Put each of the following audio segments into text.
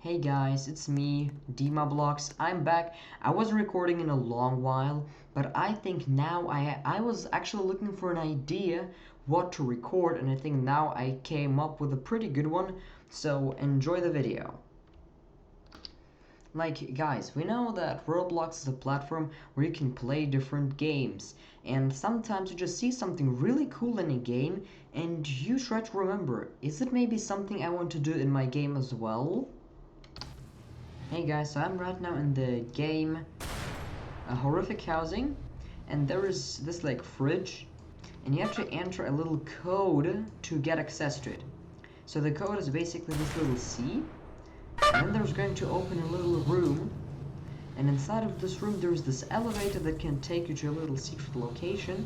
Hey guys, it's me, Blocks. I'm back. I wasn't recording in a long while, but I think now I was actually looking for an idea what to record, and I think now I came up with a pretty good one, so enjoy the video. Like, guys, we know that Roblox is a platform where you can play different games, and sometimes you just see something really cool in a game, and you try to remember, is it maybe something I want to do in my game as well? Hey guys, so I'm right now in the game Horrific Housing, and there is this like fridge, and you have to enter a little code to get access to it. So the code is basically this little C, and then there's going to open a little room, and inside of this room there's this elevator that can take you to a little secret location.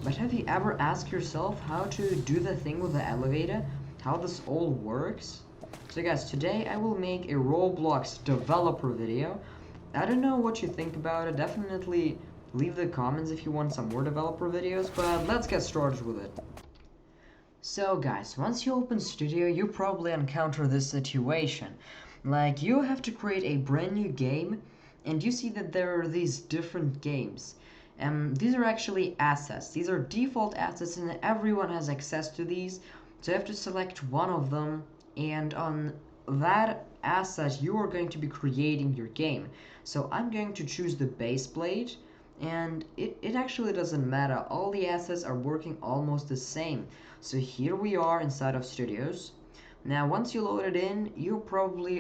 But have you ever asked yourself how to do the thing with the elevator? How this all works? So guys, today I will make a Roblox developer video. I don't know what you think about it. Definitely leave the comments if you want some more developer videos, but let's get started with it. So guys, once you open Studio, you probably encounter this situation. Like, you have to create a brand new game, and you see that there are these different games. These are actually assets. These are default assets, and everyone has access to these. So you have to select one of them, and on that asset you are going to be creating your game. So I'm going to choose the base plate, and it actually doesn't matter. All the assets are working almost the same. So here we are inside of Studios. Now once you load it in, you probably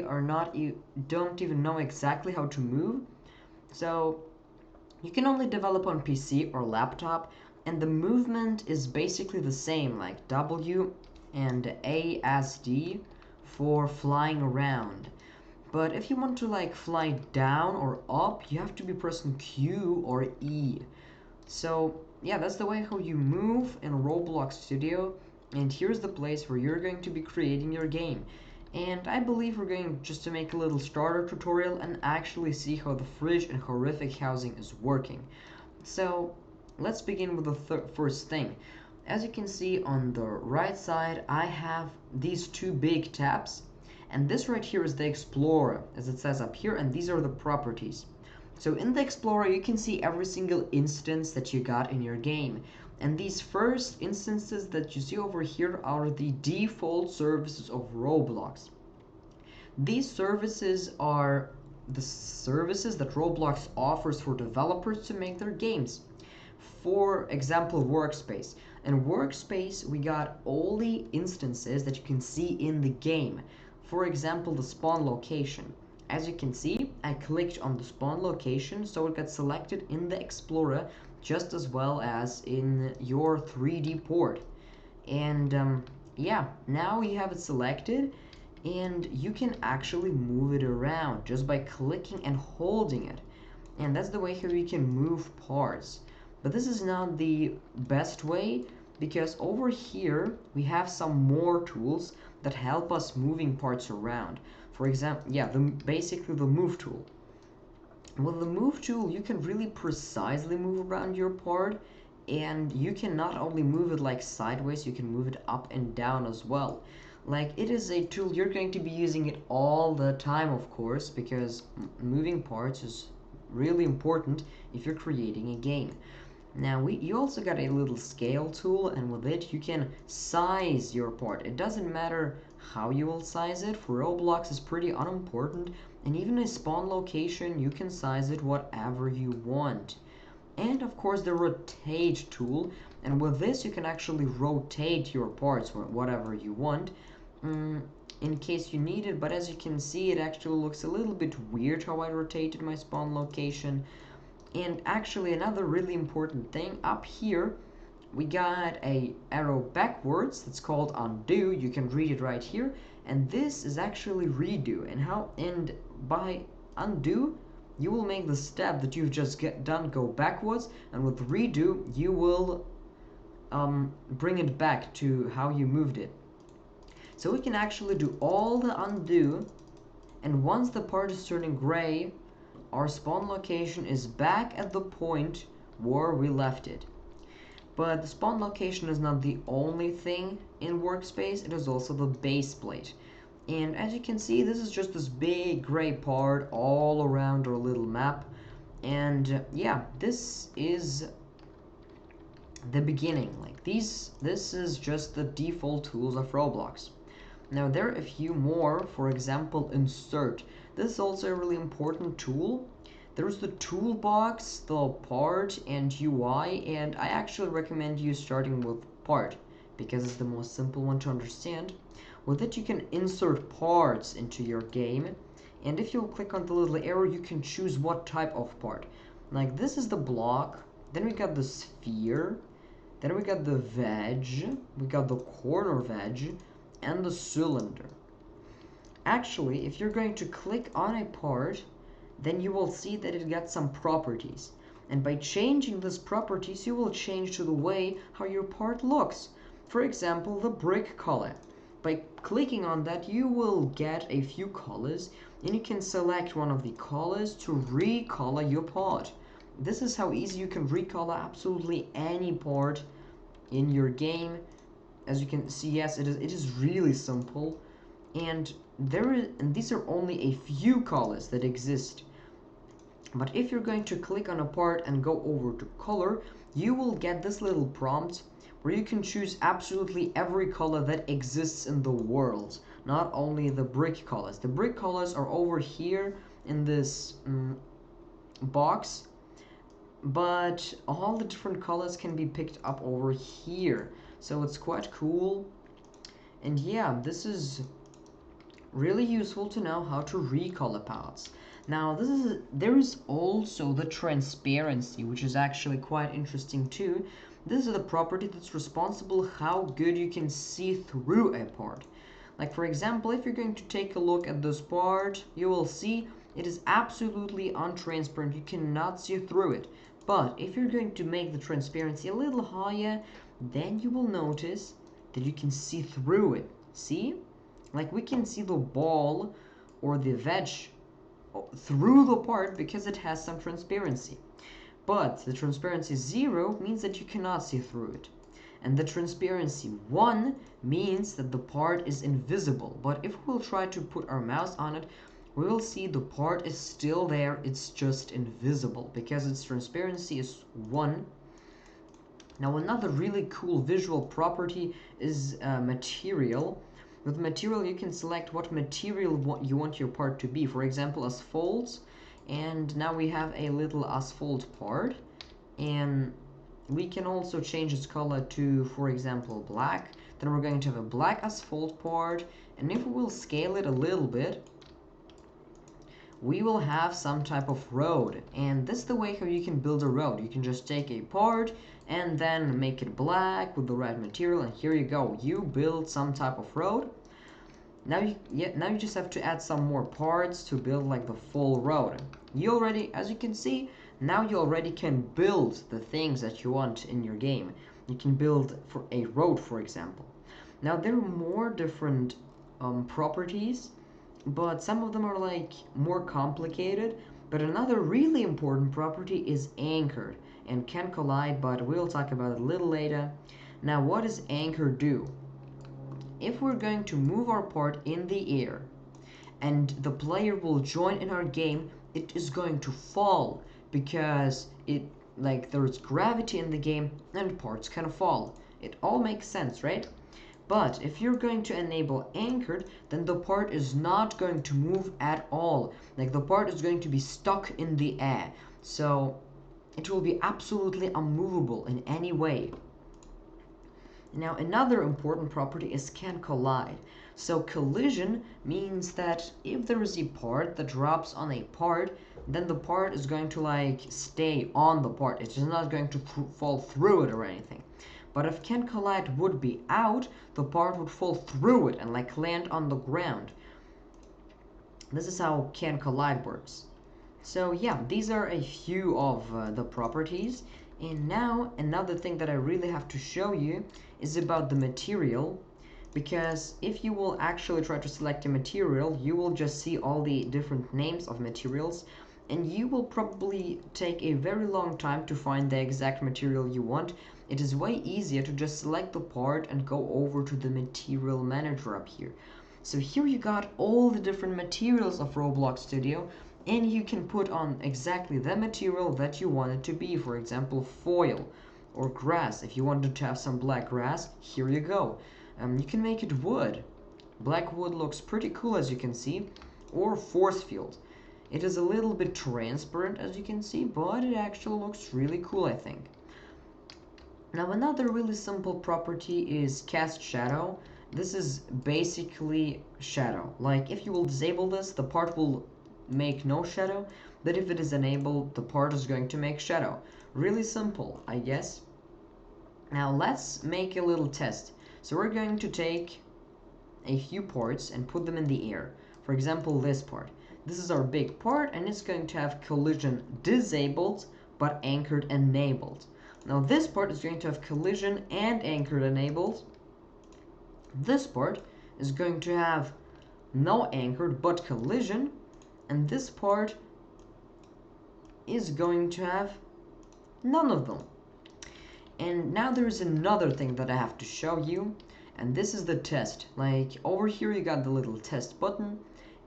you don't even know exactly how to move. So you can only develop on PC or laptop, and the movement is basically the same, like W and ASD for flying around. But if you want to like fly down or up, you have to be pressing Q or E. So yeah, that's the way how you move in Roblox Studio, and here's the place where you're going to be creating your game. And I believe we're going just to make a little starter tutorial and actually see how the fridge and horrific housing is working. So let's begin with the first thing. As you can see on the right side, I have these two big tabs, and this right here is the Explorer, as it says up here, and these are the properties. So in the Explorer, you can see every single instance that you got in your game. And these first instances that you see over here are the default services of Roblox. These services are the services that Roblox offers for developers to make their games. For example, Workspace. In Workspace, we got all the instances that you can see in the game. For example, the spawn location. As you can see, I clicked on the spawn location, so it got selected in the Explorer just as well as in your 3D port. And yeah, now you have it selected, and you can actually move it around just by clicking and holding it. And that's the way how you can move parts. But this is not the best way, because over here we have some more tools that help us moving parts around. For example, yeah, basically the move tool. With the move tool, you can really precisely move around your part, and you can not only move it like sideways, you can move it up and down as well. Like, it is a tool, you're going to be using it all the time, of course, because moving parts is really important if you're creating a game. Now, you also got a little scale tool, and with it you can size your part. It doesn't matter how you will size it. For Roblox, it's pretty unimportant, and even a spawn location, you can size it whatever you want. And of course the rotate tool, and with this you can actually rotate your parts whatever you want, in case you need it. But as you can see, it actually looks a little bit weird how I rotated my spawn location. And actually, another really important thing up here, we got a arrow backwards that's called undo. You can read it right here, and this is actually redo. And by undo, you will make the step that you've just done go backwards, and with redo you will bring it back to how you moved it. So we can actually do all the undo, and once the part is turning gray, our spawn location is back at the point where we left it. But the spawn location is not the only thing in Workspace, it is also the base plate. And as you can see, this is just this big gray part all around our little map. And yeah, this is the beginning. Like this is just the default tools of Roblox. Now there are a few more, for example, insert. This is also a really important tool. There's the toolbox, the part, and UI, and I actually recommend you starting with part because it's the most simple one to understand. With it you can insert parts into your game, and if you click on the little arrow you can choose what type of part. Like this is the block, then we got the sphere, then we got the veg, we got the corner veg, and the cylinder. Actually, if you're going to click on a part, then you will see that it got some properties. And by changing these properties, you will change to the way how your part looks. For example, the brick color. By clicking on that, you will get a few colors, and you can select one of the colors to recolor your part. This is how easy you can recolor absolutely any part in your game. As you can see, yes, it is really simple, and these are only a few colors that exist. But if you're going to click on a part and go over to color, you will get this little prompt where you can choose absolutely every color that exists in the world, not only the brick colors. The brick colors are over here in this box, but all the different colors can be picked up over here, so it's quite cool. And yeah, this is really useful to know how to recolor parts. Now there is also the transparency, which is actually quite interesting too. This is the property that's responsible how good you can see through a part. Like for example, if you're going to take a look at this part, you will see it is absolutely untransparent. You cannot see through it. But if you're going to make the transparency a little higher, then you will notice that you can see through it. See? Like we can see the ball or the veg through the part because it has some transparency. But the transparency 0 means that you cannot see through it. And the transparency 1 means that the part is invisible. But if we'll try to put our mouse on it, we will see the part is still there, it's just invisible because its transparency is 1. Now another really cool visual property is material. With material you can select what material you want your part to be. For example, asphalt, and now we have a little asphalt part, and we can also change its color to, for example, black. Then we're going to have a black asphalt part, and if we will scale it a little bit, we will have some type of road. And this is the way how you can build a road. You can just take a part and then make it black with the right material, and here you go, you build some type of road. Now you just have to add some more parts to build like the full road. You already, as you can see, now you already can build the things that you want in your game. You can build for a road, for example. Now there are more different properties, but some of them are like more complicated. But another really important property is anchored and can collide, but we'll talk about it a little later. Now what does anchor do? If we're going to move our part in the air and the player will join in our game, it is going to fall because there's gravity in the game and parts can fall. It all makes sense, right? But if you're going to enable anchored, then the part is not going to move at all. Like the part is going to be stuck in the air. So it will be absolutely unmovable in any way. Now another important property is can collide. So collision means that if there is a part that drops on a part, then the part is going to like stay on the part. It's just not going to fall through it or anything. But if can collide would be out, the part would fall through it and like land on the ground. This is how can collide works. So yeah, these are a few of the properties. And now another thing that I really have to show you is about the material, because if you will actually try to select a material, you will just see all the different names of materials, and you will probably take a very long time to find the exact material you want. It is way easier to just select the part and go over to the material manager up here. So here you got all the different materials of Roblox Studio, and you can put on exactly the material that you want it to be. For example, foil or grass. If you wanted to have some black grass, here you go. You can make it wood. Black wood looks pretty cool, as you can see, or force field. It is a little bit transparent, as you can see, but it actually looks really cool, I think. Now another really simple property is cast shadow. This is basically shadow. Like if you will disable this, the part will make no shadow, but if it is enabled, the part is going to make shadow. Really simple, I guess. Now let's make a little test. So we're going to take a few parts and put them in the air. For example, this part. This is our big part, and it's going to have collision disabled, but anchored enabled. Now this part is going to have collision and anchored enabled. This part is going to have no anchored but collision, and this part is going to have none of them. And now there is another thing that I have to show you, and this is the test. Like over here you got the little test button,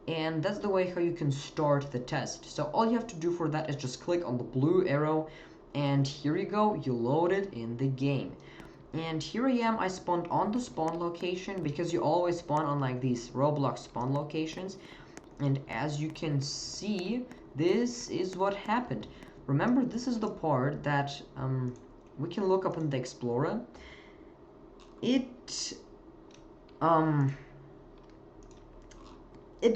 and that's the way how you can start the test. So all you have to do for that is just click on the blue arrow, and here you go, you load it in the game. And here I am, I spawned on the spawn location, because you always spawn on like these Roblox spawn locations. And as you can see, this is what happened. Remember, this is the part that we can look up in the Explorer. It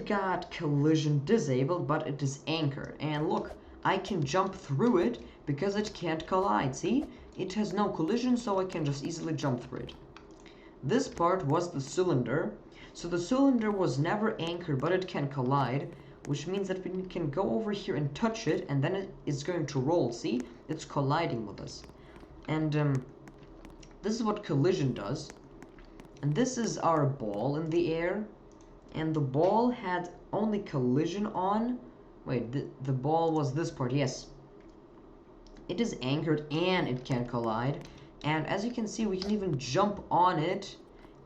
got collision disabled, but it is anchored. And look, I can jump through it because it can't collide. See? It has no collision, so I can just easily jump through it. This part was the cylinder. So the cylinder was never anchored, but it can collide, which means that we can go over here and touch it, and then it is going to roll. See? It's colliding with us. And this is what collision does. And this is our ball in the air. And the ball had only collision on. Wait, the ball was this part, yes. It is anchored and it can collide. And as you can see, we can even jump on it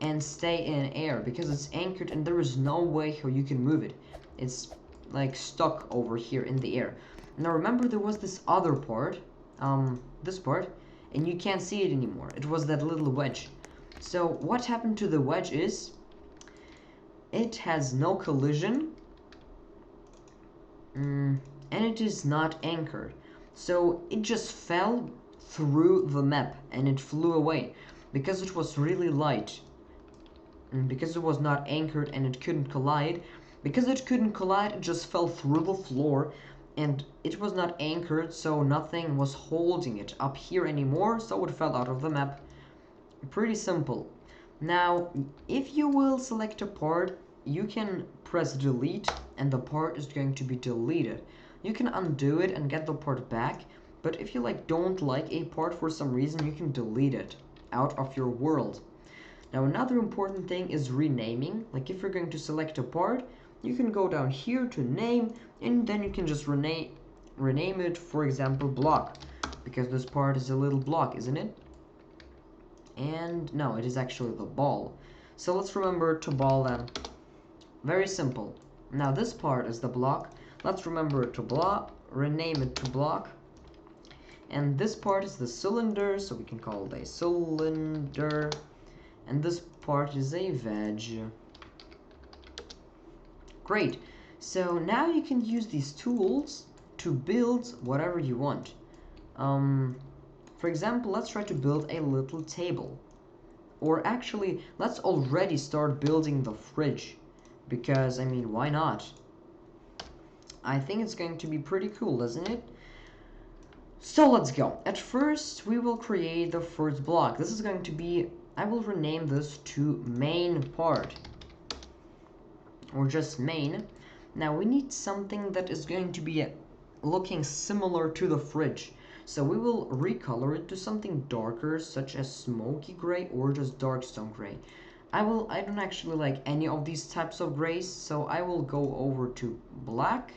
and stay in air because it's anchored and there is no way how you can move it. It's like stuck over here in the air. Now remember, there was this other part, this part, and you can't see it anymore. It was that little wedge. So what happened to the wedge is, it has no collision, and it is not anchored. So it just fell through the map and it flew away because it was really light. And because it was not anchored and it couldn't collide, it just fell through the floor, and it was not anchored, so nothing was holding it up here anymore, so it fell out of the map. Pretty simple. Now, if you will select a part, you can press delete and the part is going to be deleted. You can undo it and get the part back, but if you don't like a part for some reason, you can delete it out of your world. Now another important thing is renaming. Like if you're going to select a part, you can go down here to name, and then you can just rename it, for example, block, because this part is a little block, isn't it? And no, it is actually the ball. So let's remember to ball then. Very simple. Now this part is the block. Let's remember to block, rename it to block. And this part is the cylinder, so we can call it a cylinder. And this part is a veg. Great. So now you can use these tools to build whatever you want. For example, let's try to build a little table. Or actually, let's already start building the fridge. Because, I mean, why not? I think it's going to be pretty cool, doesn't it? So let's go. At first, we will create the first block. This is going to be, I will rename this to main part. Or just main. Now we need something that is going to be looking similar to the fridge. So we will recolor it to something darker, such as smoky gray or just dark stone gray. I don't actually like any of these types of grays, so I will go over to black.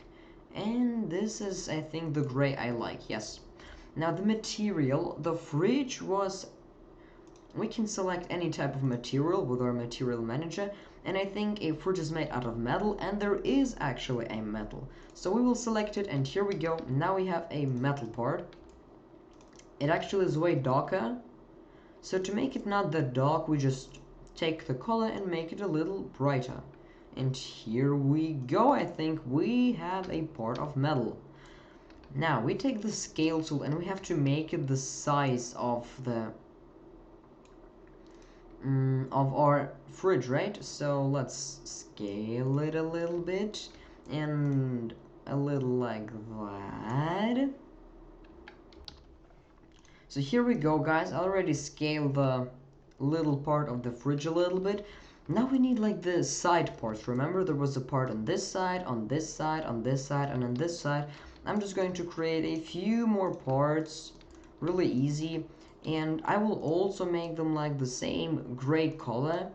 And this is, I think, the gray I like, yes. Now the material, the fridge was, we can select any type of material with our material manager. and I think a fridge is made out of metal, and there is actually a metal. So we will select it, and here we go. Now we have a metal part. It actually is way darker. So to make it not that dark, we just take the color and make it a little brighter. And here we go. I think we have a part of metal. Now we take the scale tool and we have to make it the size of the of our fridge, right? So let's scale it a little bit and a little like that. So here we go, guys. I already scaled the little part of the fridge a little bit. Now we need like the side parts. Remember, there was a part on this side, on this side, on this side, and on this side. I'm just going to create a few more parts, really easy, and I will also make them like the same gray color.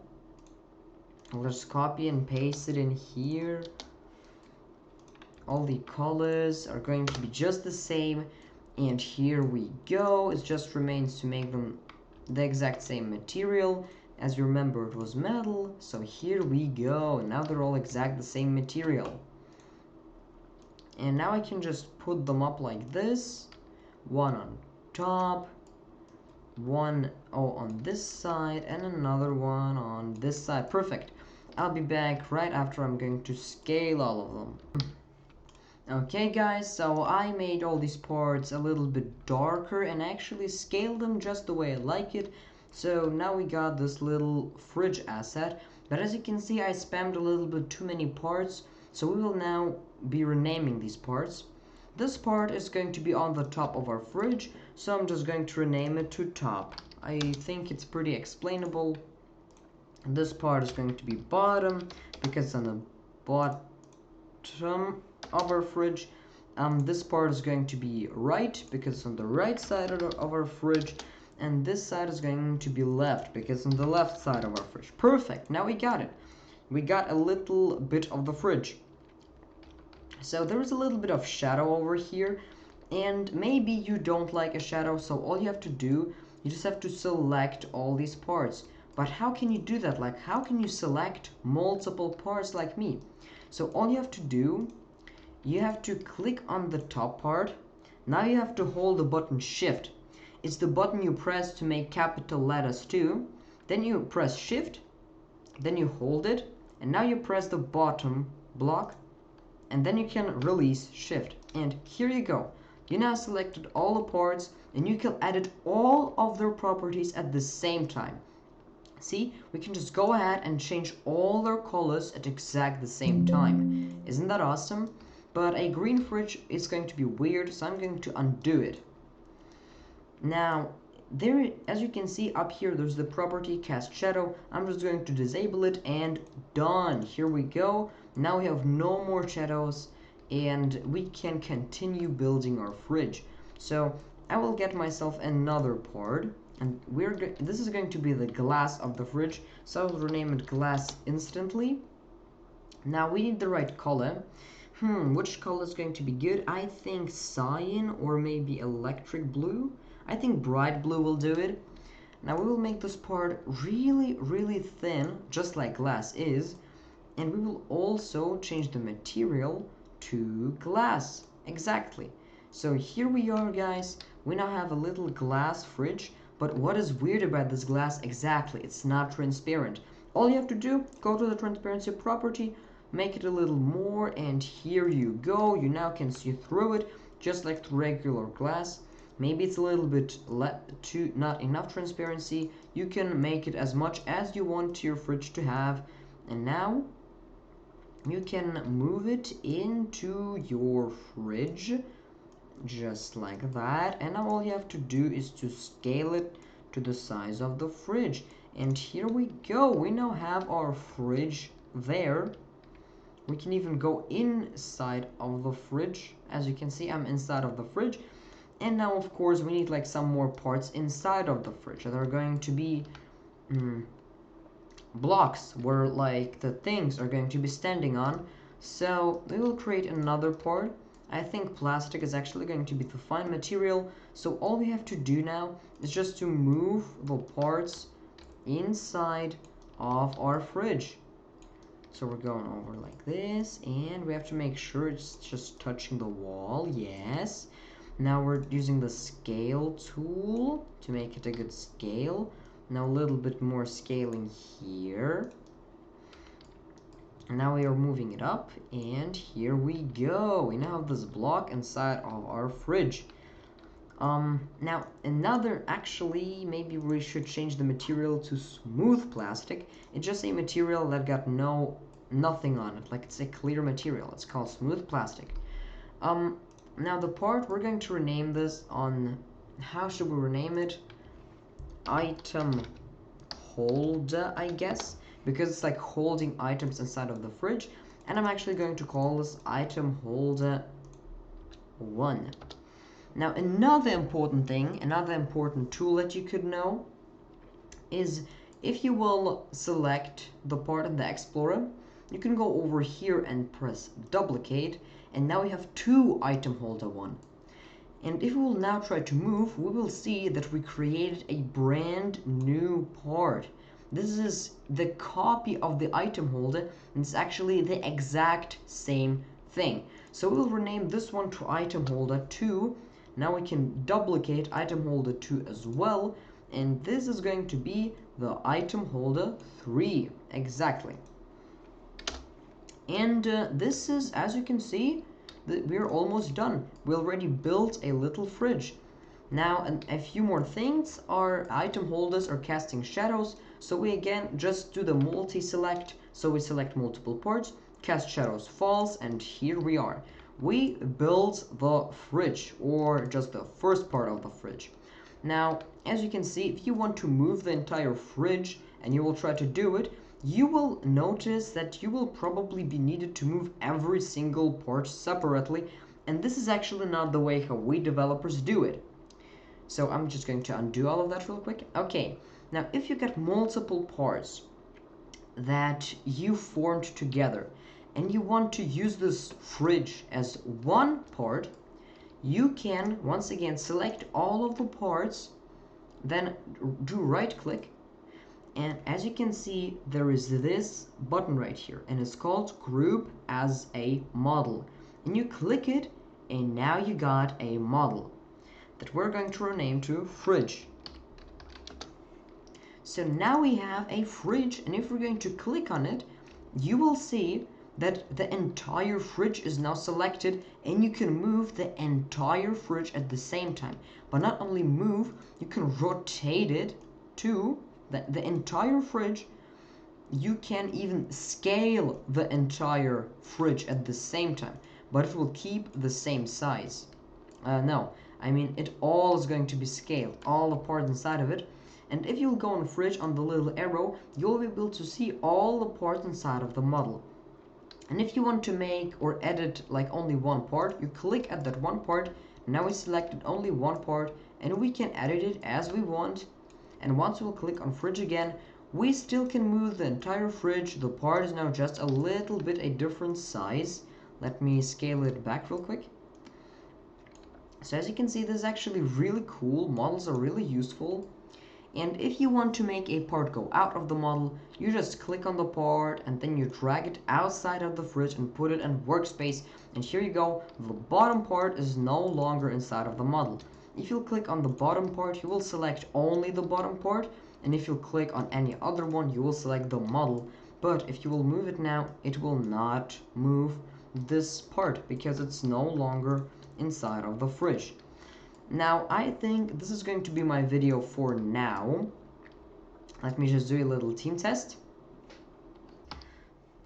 I'll just copy and paste it in here. All the colors are going to be just the same, and here we go. It just remains to make them the exact same material. As you remember, it was metal, so here we go. Now they're all exact the same material. And now I can just put them up like this. One on top, one on this side, and another one on this side. Perfect. I'll be back right after I'm going to scale all of them. Okay guys, so I made all these parts a little bit darker and actually scaled them just the way I like it. So now we got this little fridge asset, but as you can see I spammed a little bit too many parts, so we will now be renaming these parts. This part is going to be on the top of our fridge, so I'm just going to rename it to top. I think it's pretty explainable. And this part is going to be bottom because it's on the bottom of our fridge. This part is going to be right because it's on the right side of our fridge, and this side is going to be left because it's on the left side of our fridge. Perfect. Now we got it. We got a little bit of the fridge. So there is a little bit of shadow over here, and maybe you don't like a shadow, so all you have to do, you just have to select all these parts. But how can you do that? Like, how can you select multiple parts like me? So all you have to do, you have to click on the top part. Now you have to hold the button Shift. It's the button you press to make capital letters too. Then you press Shift, then you hold it, and now you press the bottom block, and then you can release Shift. And here you go. You now selected all the parts, and you can edit all of their properties at the same time. See, we can just go ahead and change all their colors at exact the same time. Isn't that awesome? But a green fridge is going to be weird, so I'm going to undo it. Now, there, as you can see up here, there's the property cast shadow. I'm just going to disable it, and done. Here we go. Now we have no more shadows, and we can continue building our fridge. So I will get myself another part, and this is going to be the glass of the fridge, so I will rename it glass instantly. Now we need the right color. Which color is going to be good? I think cyan or maybe electric blue. I think bright blue will do it. Now we will make this part really, really thin, just like glass is. And we will also change the material to glass. Exactly. So here we are, guys. We now have a little glass fridge. But what is weird about this glass? Exactly, it's not transparent. All you have to do, go to the transparency property, make it a little more, and here you go. You now can see through it, just like the regular glass. Maybe it's a little bit not enough transparency. You can make it as much as you want your fridge to have. And now you can move it into your fridge, just like that. And now all you have to do is to scale it to the size of the fridge. And here we go. We now have our fridge there. We can even go inside of the fridge. As you can see, I'm inside of the fridge. And now, of course, we need like some more parts inside of the fridge. There are going to be blocks where like the things are going to be standing on. So we will create another part. I think plastic is actually going to be the fine material. So all we have to do now is just to move the parts inside of our fridge. So we're going over like this, and we have to make sure it's just touching the wall. Yes. Now we're using the scale tool to make it a good scale. Now a little bit more scaling here. And now we are moving it up, and here we go. We now have this block inside of our fridge. Now actually, maybe we should change the material to smooth plastic. It's just a material that got nothing on it, like it's a clear material. It's called smooth plastic. Now the part we're going to rename this on, how should we rename it? Item holder, I guess, because it's like holding items inside of the fridge. And I'm actually going to call this item holder 1. Now another important thing, another important tool that you could know is if you will select the part in the Explorer, you can go over here and press duplicate, and now we have 2 item holder 1. And if we will now try to move, we will see that we created a brand new part. This is the copy of the item holder, and it's actually the exact same thing. So we'll rename this one to item holder 2. Now we can duplicate item holder 2 as well, and this is going to be the item holder 3. Exactly. And this is, as you can see, we're almost done. We already built a little fridge. Now a few more things. Our item holders are casting shadows, so we again just do the multi-select. So we select multiple parts, cast shadows false, and here we are. We built the fridge, or just the first part of the fridge. Now, as you can see, if you want to move the entire fridge, and you will try to do it, you will notice that you will probably be needed to move every single part separately, and this is actually not the way how we developers do it. So I'm just going to undo all of that real quick. Okay, now if you get multiple parts that you formed together, and you want to use this fridge as one part, you can once again select all of the parts, then do right click, and as you can see there is this button right here, and it's called group as a model, and you click it, and now you got a model that we're going to rename to fridge. So now we have a fridge, and if we're going to click on it, you will see that the entire fridge is now selected, and you can move the entire fridge at the same time. But not only move, you can rotate it to the entire fridge. You can even scale the entire fridge at the same time, but it will keep the same size. No, I mean it all is going to be scaled, all the parts inside of it. And if you'll go on fridge on the little arrow, you'll be able to see all the parts inside of the model. And if you want to make or edit like only one part, you click at that one part. Now we selected only one part, and we can edit it as we want. And once we'll click on fridge again, we still can move the entire fridge. The part is now just a little bit a different size. Let me scale it back real quick. So as you can see, this is actually really cool. Models are really useful. And if you want to make a part go out of the model, you just click on the part and then you drag it outside of the fridge and put it in workspace. And here you go, the bottom part is no longer inside of the model. If you click on the bottom part, you will select only the bottom part. And if you click on any other one, you will select the model. But if you will move it now, it will not move this part because it's no longer inside of the fridge. Now, I think this is going to be my video for now. Let me just do a little team test.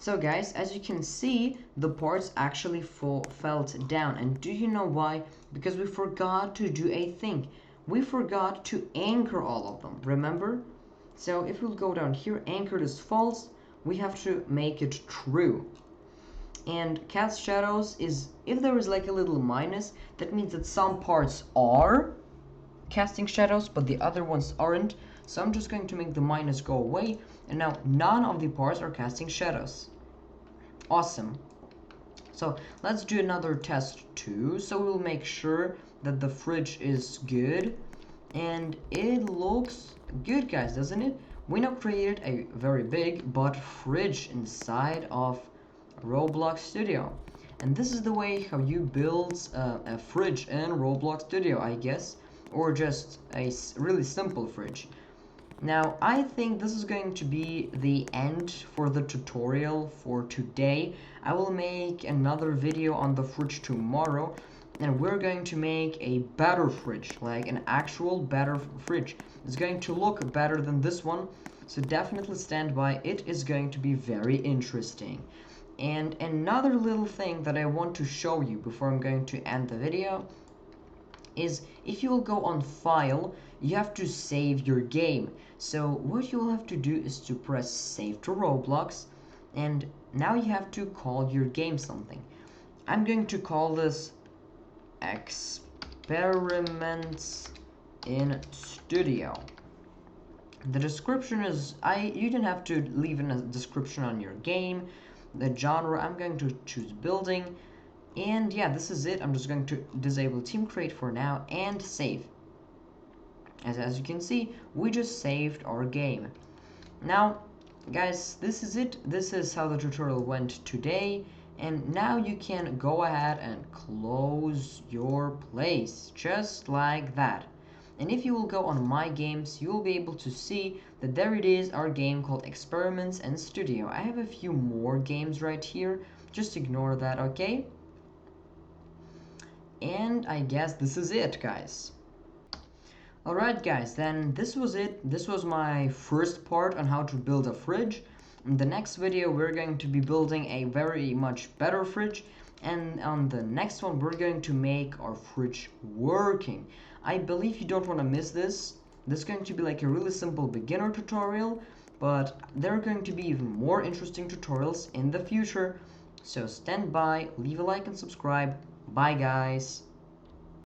So guys, as you can see, the parts actually fell down. And do you know why? Because we forgot to do a thing. We forgot to anchor all of them, remember? So if we'll go down here, anchored is false. We have to make it true. And cast shadows is, if there is like a little minus, that means that some parts are casting shadows, but the other ones aren't. So I'm just going to make the minus go away, and now none of the parts are casting shadows. Awesome. So let's do another test too. So we'll make sure that the fridge is good, and it looks good, guys, doesn't it? we now created a very big but fridge inside of Roblox Studio. And this is the way how you build a fridge in Roblox Studio, I guess, or just a really simple fridge. Now, I think this is going to be the end for the tutorial for today. I will make another video on the fridge tomorrow, and we're going to make a better fridge, like an actual better fridge. It's going to look better than this one, so definitely stand by. It is going to be very interesting. And another little thing that I want to show you before I'm going to end the video is if you will go on File, you have to save your game. So what you'll have to do is to press Save to Roblox, and now you have to call your game something. I'm going to call this Experiments in Studio. The description is, you don't have to leave in a description on your game. The genre, I'm going to choose building. And yeah, this is it. I'm just going to disable team create for now and save. As you can see, we just saved our game. Now, guys, this is it. This is how the tutorial went today. And now you can go ahead and close your place, just like that. And if you will go on My Games, you will be able to see that there it is, our game called Experiments and Studio. I have a few more games right here. Just ignore that, okay? And I guess this is it, guys. Alright guys, then this was it. This was my first part on how to build a fridge. In the next video we're going to be building a very much better fridge, and on the next one we're going to make our fridge working. I believe you don't want to miss this. This is going to be like a really simple beginner tutorial, but there are going to be even more interesting tutorials in the future. So stand by, leave a like and subscribe. Bye guys.